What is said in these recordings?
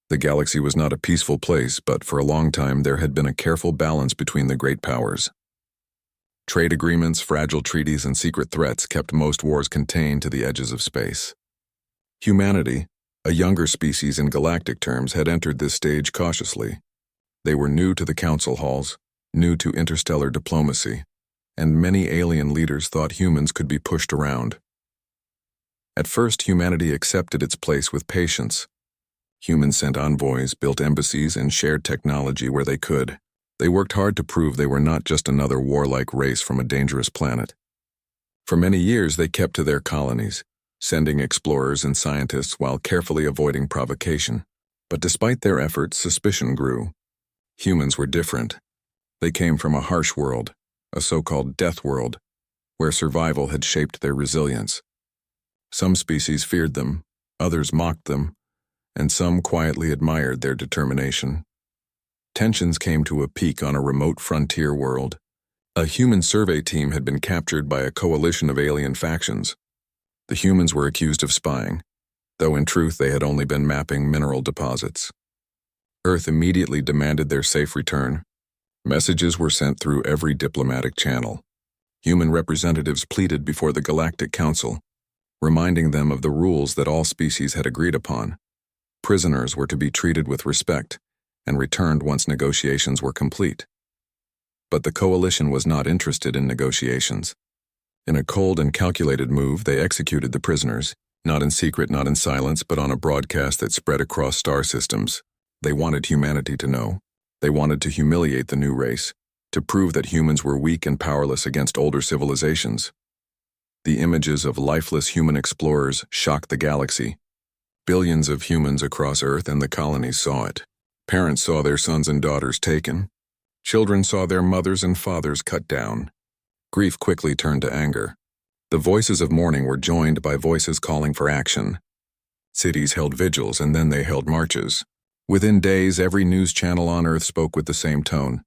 The galaxy was not a peaceful place, but for a long time there had been a careful balance between the great powers. Trade agreements, fragile treaties, and secret threats kept most wars contained to the edges of space. Humanity, a younger species in galactic terms, had entered this stage cautiously. They were new to the council halls, new to interstellar diplomacy, and many alien leaders thought humans could be pushed around. At first, humanity accepted its place with patience. Humans sent envoys, built embassies, and shared technology where they could. They worked hard to prove they were not just another warlike race from a dangerous planet. For many years, they kept to their colonies, sending explorers and scientists while carefully avoiding provocation. But despite their efforts, suspicion grew. Humans were different. They came from a harsh world, a so-called death world, where survival had shaped their resilience. Some species feared them, others mocked them, and some quietly admired their determination. Tensions came to a peak on a remote frontier world. A human survey team had been captured by a coalition of alien factions. The humans were accused of spying, though in truth they had only been mapping mineral deposits. Earth immediately demanded their safe return. Messages were sent through every diplomatic channel. Human representatives pleaded before the Galactic Council, reminding them of the rules that all species had agreed upon. Prisoners were to be treated with respect and returned once negotiations were complete. But the coalition was not interested in negotiations. In a cold and calculated move, they executed the prisoners, not in secret, not in silence, but on a broadcast that spread across star systems. They wanted humanity to know. They wanted to humiliate the new race, to prove that humans were weak and powerless against older civilizations. The images of lifeless human explorers shocked the galaxy. Billions of humans across Earth and the colonies saw it. Parents saw their sons and daughters taken. Children saw their mothers and fathers cut down. Grief quickly turned to anger. The voices of mourning were joined by voices calling for action. Cities held vigils and then they held marches. Within days, every news channel on Earth spoke with the same tone.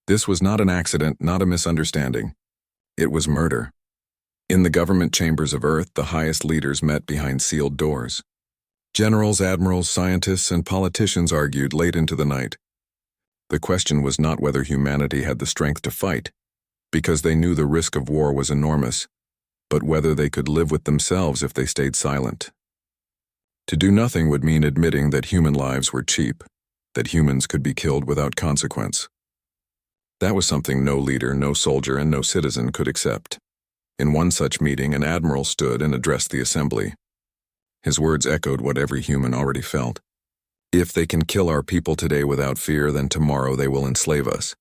This was not an accident, not a misunderstanding. It was murder. In the government chambers of Earth, the highest leaders met behind sealed doors. Generals, admirals, scientists, and politicians argued late into the night. The question was not whether humanity had the strength to fight, because they knew the risk of war was enormous, but whether they could live with themselves if they stayed silent. To do nothing would mean admitting that human lives were cheap, that humans could be killed without consequence. That was something no leader, no soldier, and no citizen could accept. In one such meeting, an admiral stood and addressed the assembly. His words echoed what every human already felt. If they can kill our people today without fear, then tomorrow they will enslave us.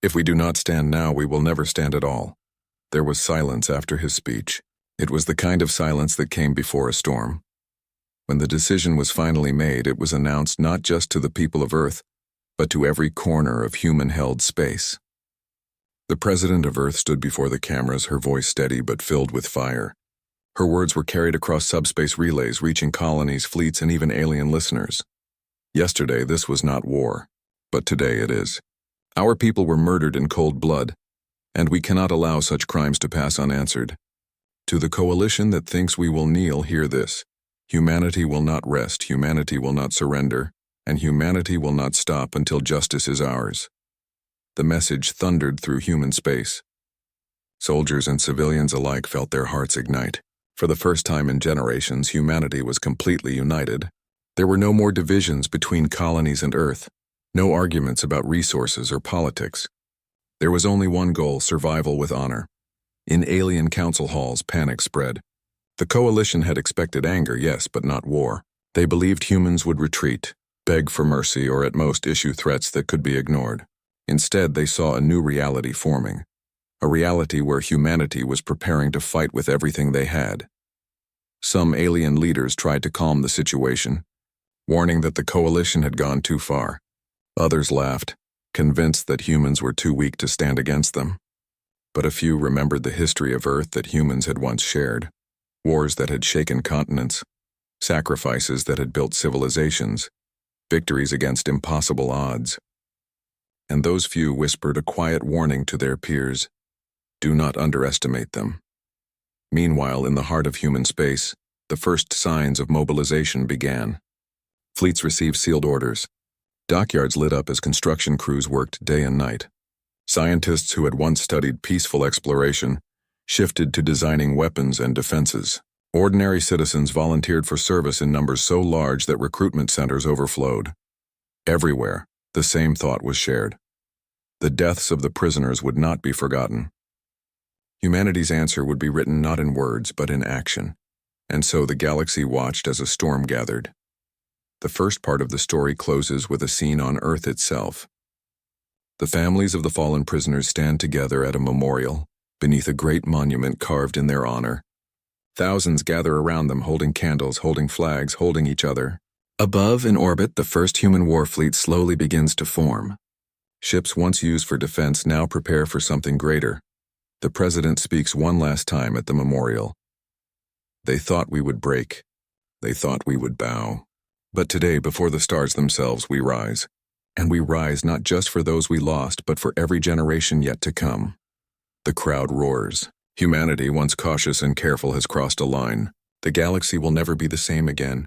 If we do not stand now, we will never stand at all. There was silence after his speech. It was the kind of silence that came before a storm. When the decision was finally made, it was announced not just to the people of Earth, but to every corner of human-held space. The president of Earth stood before the cameras, her voice steady but filled with fire. Her words were carried across subspace relays, reaching colonies, fleets, and even alien listeners. Yesterday, this was not war, but today it is. Our people were murdered in cold blood, and we cannot allow such crimes to pass unanswered. To the coalition that thinks we will kneel, hear this. Humanity will not rest, humanity will not surrender, and humanity will not stop until justice is ours. The message thundered through human space. Soldiers and civilians alike felt their hearts ignite. For the first time in generations, humanity was completely united. There were no more divisions between colonies and Earth, no arguments about resources or politics. There was only one goal: survival with honor. In alien council halls, panic spread. The coalition had expected anger, yes, but not war. They believed humans would retreat, beg for mercy, or at most issue threats that could be ignored. Instead, they saw a new reality forming. A reality where humanity was preparing to fight with everything they had. Some alien leaders tried to calm the situation, warning that the coalition had gone too far. Others laughed, convinced that humans were too weak to stand against them. But a few remembered the history of Earth that humans had once shared, wars that had shaken continents, sacrifices that had built civilizations, victories against impossible odds. And those few whispered a quiet warning to their peers: do not underestimate them. Meanwhile, in the heart of human space, the first signs of mobilization began. Fleets received sealed orders. Dockyards lit up as construction crews worked day and night. Scientists who had once studied peaceful exploration shifted to designing weapons and defenses. Ordinary citizens volunteered for service in numbers so large that recruitment centers overflowed. Everywhere, the same thought was shared. The deaths of the prisoners would not be forgotten. Humanity's answer would be written not in words, but in action. And so the galaxy watched as a storm gathered. The first part of the story closes with a scene on Earth itself. The families of the fallen prisoners stand together at a memorial, beneath a great monument carved in their honor. Thousands gather around them holding candles, holding flags, holding each other. Above, in orbit, the first human war fleet slowly begins to form. Ships once used for defense now prepare for something greater. The president speaks one last time at the memorial. They thought we would break. They thought we would bow. But today, before the stars themselves, we rise. And we rise not just for those we lost, but for every generation yet to come. The crowd roars. Humanity, once cautious and careful, has crossed a line. The galaxy will never be the same again.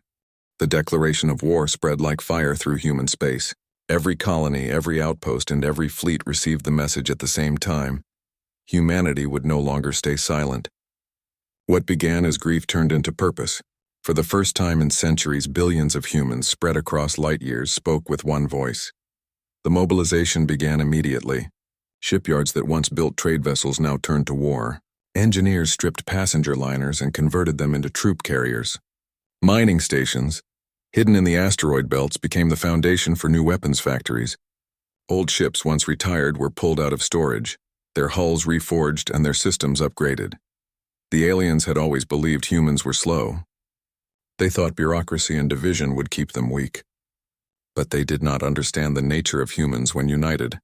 The declaration of war spread like fire through human space. Every colony, every outpost, and every fleet received the message at the same time. Humanity would no longer stay silent. What began as grief turned into purpose. For the first time in centuries, billions of humans spread across light years spoke with one voice. The mobilization began immediately. Shipyards that once built trade vessels now turned to war. Engineers stripped passenger liners and converted them into troop carriers. Mining stations, hidden in the asteroid belts, became the foundation for new weapons factories. Old ships once retired were pulled out of storage, their hulls reforged and their systems upgraded. The aliens had always believed humans were slow. They thought bureaucracy and division would keep them weak. But they did not understand the nature of humans when united.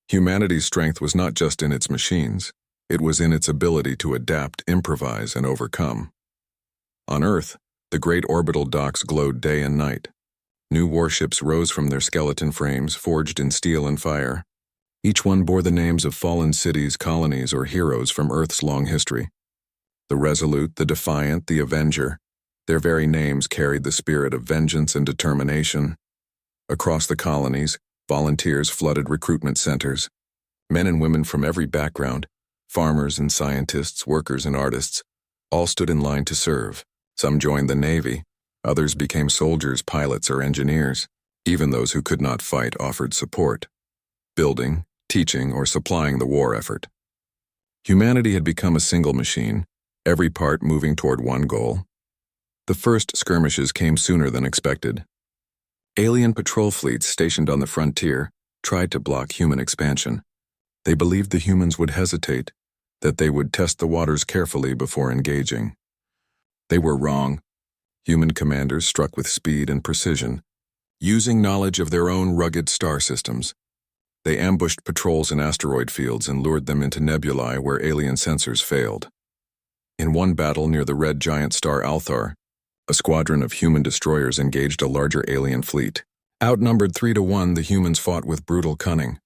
Humanity's strength was not just in its machines. It was in its ability to adapt, improvise, and overcome. On Earth, the great orbital docks glowed day and night. New warships rose from their skeleton frames, forged in steel and fire. Each one bore the names of fallen cities, colonies, or heroes from Earth's long history. The Resolute, the Defiant, the Avenger, their very names carried the spirit of vengeance and determination. Across the colonies, volunteers flooded recruitment centers. Men and women from every background, farmers and scientists, workers and artists, all stood in line to serve. Some joined the Navy, others became soldiers, pilots, or engineers. Even those who could not fight offered support, building, teaching, or supplying the war effort. Humanity had become a single machine, every part moving toward one goal. The first skirmishes came sooner than expected. Alien patrol fleets stationed on the frontier tried to block human expansion. They believed the humans would hesitate, that they would test the waters carefully before engaging. They were wrong. Human commanders struck with speed and precision, using knowledge of their own rugged star systems. They ambushed patrols in asteroid fields and lured them into nebulae where alien sensors failed. In one battle near the red giant star Althar, a squadron of human destroyers engaged a larger alien fleet. Outnumbered 3-1, the humans fought with brutal cunning.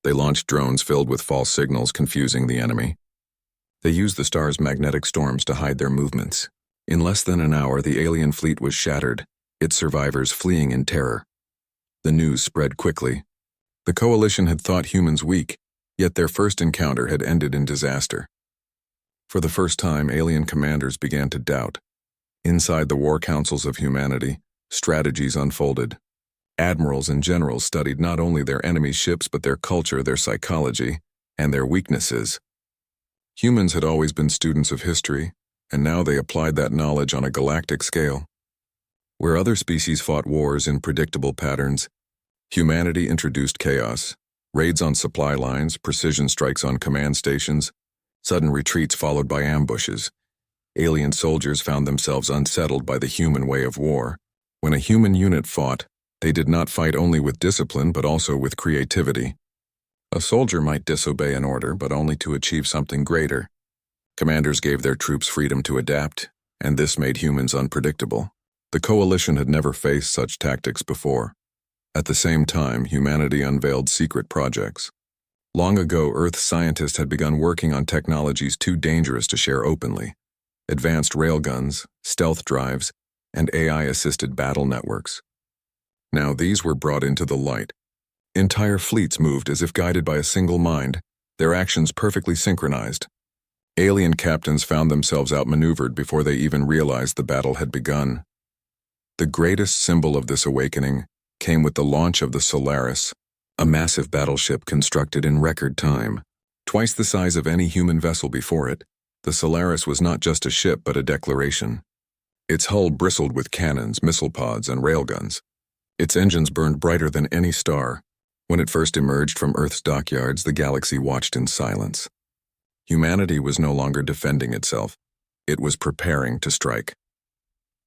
They launched drones filled with false signals, confusing the enemy. They used the star's magnetic storms to hide their movements. In less than an hour, the alien fleet was shattered, its survivors fleeing in terror. The news spread quickly. The coalition had thought humans weak, yet their first encounter had ended in disaster. For the first time, alien commanders began to doubt. Inside the war councils of humanity, strategies unfolded. Admirals and generals studied not only their enemy's ships but their culture, their psychology, and their weaknesses. Humans had always been students of history, and now they applied that knowledge on a galactic scale. Where other species fought wars in predictable patterns, humanity introduced chaos, raids on supply lines, precision strikes on command stations, sudden retreats followed by ambushes. Alien soldiers found themselves unsettled by the human way of war. When a human unit fought, they did not fight only with discipline but also with creativity. A soldier might disobey an order, but only to achieve something greater. Commanders gave their troops freedom to adapt, and this made humans unpredictable. The coalition had never faced such tactics before. At the same time, humanity unveiled secret projects. Long ago, Earth's scientists had begun working on technologies too dangerous to share openly. Advanced railguns, stealth drives, and AI-assisted battle networks. Now these were brought into the light. Entire fleets moved as if guided by a single mind, their actions perfectly synchronized. Alien captains found themselves outmaneuvered before they even realized the battle had begun. The greatest symbol of this awakening came with the launch of the Solaris, a massive battleship constructed in record time. Twice the size of any human vessel before it, the Solaris was not just a ship but a declaration. Its hull bristled with cannons, missile pods, and railguns. Its engines burned brighter than any star. When it first emerged from Earth's dockyards, the galaxy watched in silence. Humanity was no longer defending itself. It was preparing to strike.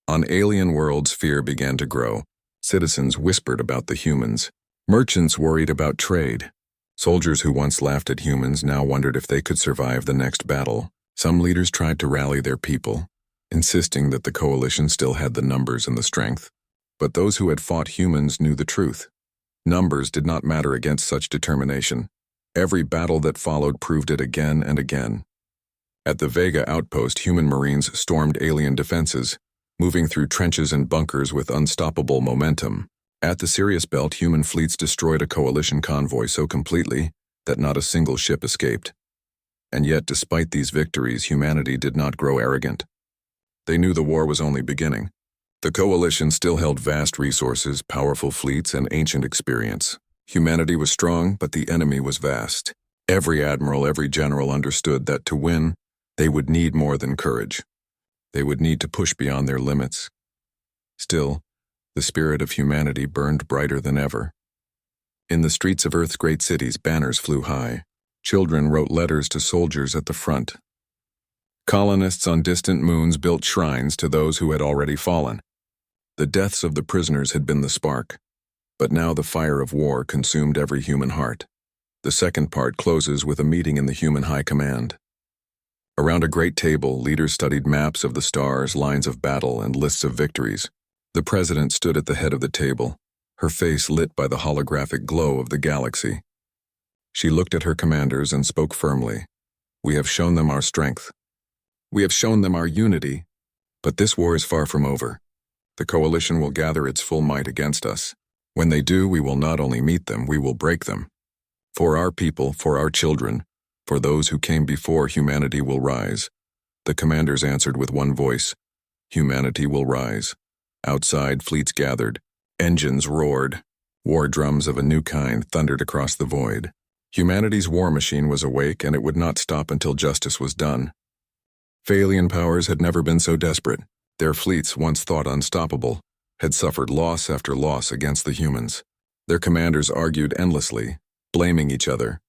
On alien worlds, fear began to grow. Citizens whispered about the humans. Merchants worried about trade. Soldiers who once laughed at humans now wondered if they could survive the next battle. Some leaders tried to rally their people, insisting that the coalition still had the numbers and the strength. But those who had fought humans knew the truth. Numbers did not matter against such determination. Every battle that followed proved it again and again. At the Vega outpost, human marines stormed alien defenses, moving through trenches and bunkers with unstoppable momentum. At the Sirius Belt, human fleets destroyed a coalition convoy so completely that not a single ship escaped. And yet, despite these victories, humanity did not grow arrogant. They knew the war was only beginning. The coalition still held vast resources, powerful fleets, and ancient experience. Humanity was strong, but the enemy was vast. Every admiral, every general understood that to win, they would need more than courage. They would need to push beyond their limits. Still, the spirit of humanity burned brighter than ever. In the streets of Earth's great cities, banners flew high. Children wrote letters to soldiers at the front. Colonists on distant moons built shrines to those who had already fallen. The deaths of the prisoners had been the spark, but now the fire of war consumed every human heart. The second part closes with a meeting in the human high command. Around a great table, leaders studied maps of the stars, lines of battle, and lists of victories. The president stood at the head of the table, her face lit by the holographic glow of the galaxy. She looked at her commanders and spoke firmly. "We have shown them our strength. We have shown them our unity, but this war is far from over. The coalition will gather its full might against us. When they do, we will not only meet them, we will break them. For our people, for our children, for those who came before, humanity will rise." The commanders answered with one voice, "Humanity will rise." Outside, fleets gathered. Engines roared. War drums of a new kind thundered across the void. Humanity's war machine was awake, and it would not stop until justice was done. Alien powers had never been so desperate. Their fleets, once thought unstoppable, had suffered loss after loss against the humans. Their commanders argued endlessly, blaming each other,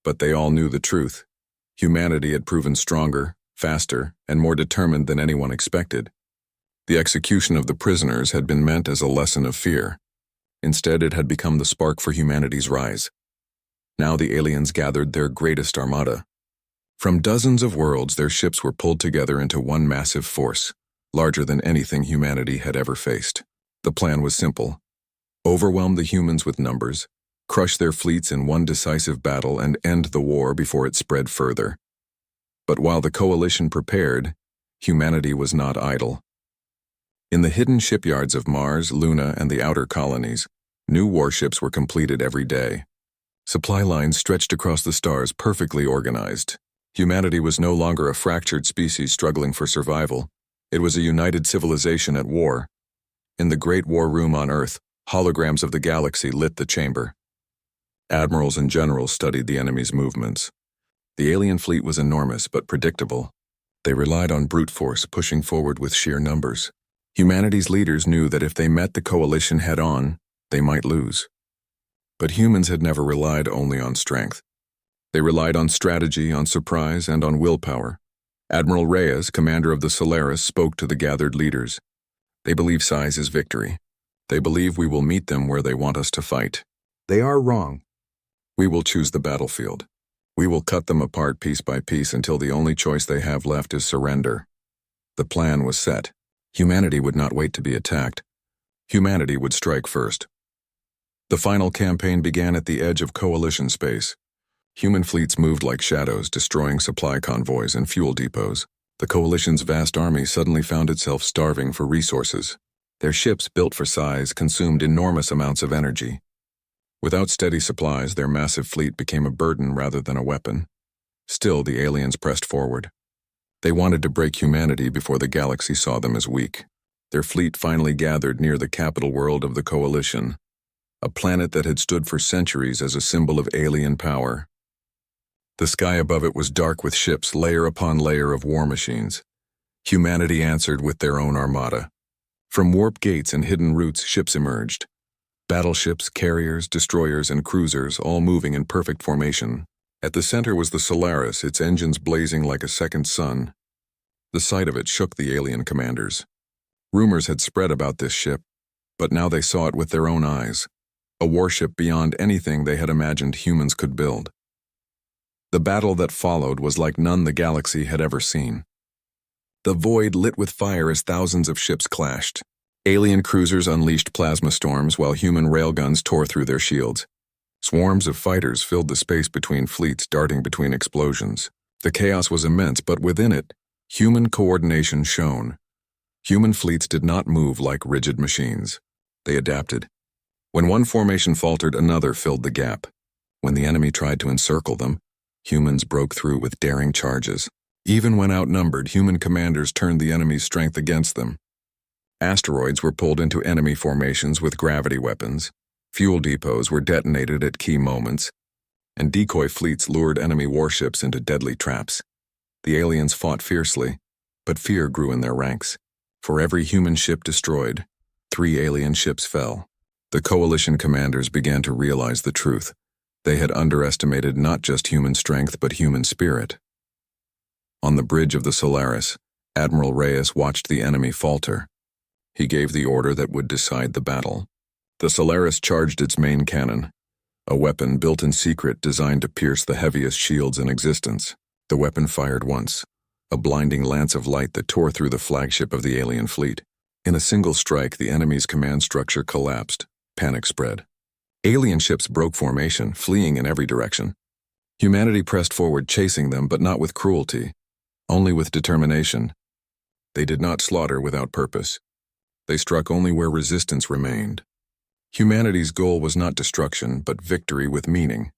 but they all knew the truth. Humanity had proven stronger, faster, and more determined than anyone expected. The execution of the prisoners had been meant as a lesson of fear. Instead, it had become the spark for humanity's rise. Now the aliens gathered their greatest armada. From dozens of worlds, their ships were pulled together into one massive force, larger than anything humanity had ever faced. The plan was simple: overwhelm the humans with numbers, crush their fleets in one decisive battle, and end the war before it spread further. But while the coalition prepared, humanity was not idle. In the hidden shipyards of Mars, Luna, and the outer colonies, new warships were completed every day. Supply lines stretched across the stars, perfectly organized. Humanity was no longer a fractured species struggling for survival. It was a united civilization at war. In the great war room on Earth, holograms of the galaxy lit the chamber. Admirals and generals studied the enemy's movements. The alien fleet was enormous but predictable. They relied on brute force, pushing forward with sheer numbers. Humanity's leaders knew that if they met the coalition head-on, they might lose. But humans had never relied only on strength. They relied on strategy, on surprise, and on willpower. Admiral Reyes, commander of the Solaris, spoke to the gathered leaders. "They believe size is victory. They believe we will meet them where they want us to fight. They are wrong. We will choose the battlefield. We will cut them apart piece by piece until the only choice they have left is surrender." The plan was set. Humanity would not wait to be attacked. Humanity would strike first. The final campaign began at the edge of coalition space. Human fleets moved like shadows, destroying supply convoys and fuel depots. The coalition's vast army suddenly found itself starving for resources. Their ships, built for size, consumed enormous amounts of energy. Without steady supplies, their massive fleet became a burden rather than a weapon. Still, the aliens pressed forward. They wanted to break humanity before the galaxy saw them as weak. Their fleet finally gathered near the capital world of the Coalition, a planet that had stood for centuries as a symbol of alien power. The sky above it was dark with ships, layer upon layer of war machines. Humanity answered with their own armada. From warp gates and hidden routes, ships emerged. Battleships, carriers, destroyers, and cruisers, all moving in perfect formation. At the center was the Solaris, its engines blazing like a second sun. The sight of it shook the alien commanders. Rumors had spread about this ship, but now they saw it with their own eyes. A warship beyond anything they had imagined humans could build. The battle that followed was like none the galaxy had ever seen. The void lit with fire as thousands of ships clashed. Alien cruisers unleashed plasma storms while human railguns tore through their shields. Swarms of fighters filled the space between fleets, darting between explosions. The chaos was immense, but within it, human coordination shone. Human fleets did not move like rigid machines. They adapted. When one formation faltered, another filled the gap. When the enemy tried to encircle them, humans broke through with daring charges. Even when outnumbered, human commanders turned the enemy's strength against them. Asteroids were pulled into enemy formations with gravity weapons. Fuel depots were detonated at key moments, and decoy fleets lured enemy warships into deadly traps. The aliens fought fiercely, but fear grew in their ranks. For every human ship destroyed, 3 alien ships fell. The Coalition commanders began to realize the truth. They had underestimated not just human strength, but human spirit. On the bridge of the Solaris, Admiral Reyes watched the enemy falter. He gave the order that would decide the battle. The Solaris charged its main cannon, a weapon built in secret designed to pierce the heaviest shields in existence. The weapon fired once, a blinding lance of light that tore through the flagship of the alien fleet. In a single strike, the enemy's command structure collapsed. Panic spread. Alien ships broke formation, fleeing in every direction. Humanity pressed forward, chasing them, but not with cruelty, only with determination. They did not slaughter without purpose. They struck only where resistance remained. Humanity's goal was not destruction, but victory with meaning.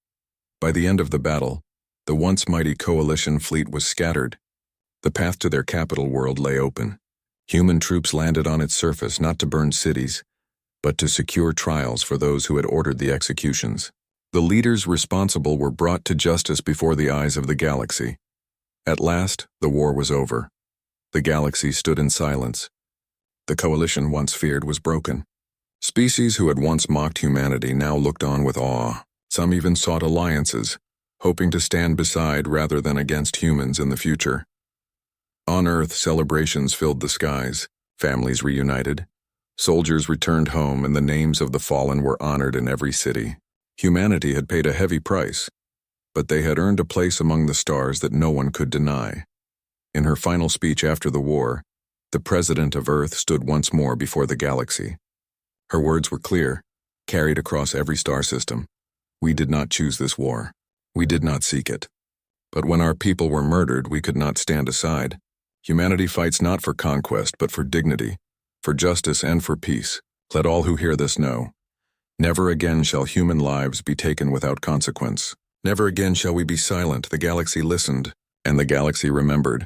By the end of the battle, the once mighty Coalition fleet was scattered. The path to their capital world lay open. Human troops landed on its surface not to burn cities, but to secure trials for those who had ordered the executions. The leaders responsible were brought to justice before the eyes of the galaxy. At last, the war was over. The galaxy stood in silence. The Coalition once feared was broken. Species who had once mocked humanity now looked on with awe. Some even sought alliances, hoping to stand beside rather than against humans in the future. On Earth, celebrations filled the skies, families reunited, soldiers returned home, and the names of the fallen were honored in every city. Humanity had paid a heavy price, but they had earned a place among the stars that no one could deny. In her final speech after the war, the President of Earth stood once more before the galaxy. Her words were clear, carried across every star system. We did not choose this war. We did not seek it. But when our people were murdered, we could not stand aside. Humanity fights not for conquest, but for dignity, for justice, and for peace. Let all who hear this know. Never again shall human lives be taken without consequence. Never again shall we be silent. The galaxy listened, and the galaxy remembered.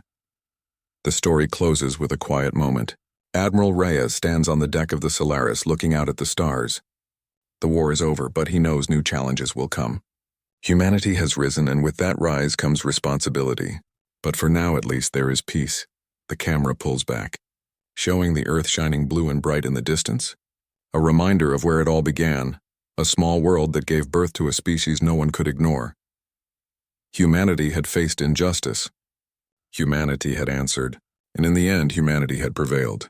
The story closes with a quiet moment. Admiral Reyes stands on the deck of the Solaris looking out at the stars. The war is over, but he knows new challenges will come. Humanity has risen, and with that rise comes responsibility. But for now, at least, there is peace. The camera pulls back, showing the Earth shining blue and bright in the distance. A reminder of where it all began, a small world that gave birth to a species no one could ignore. Humanity had faced injustice. Humanity had answered, and in the end, humanity had prevailed.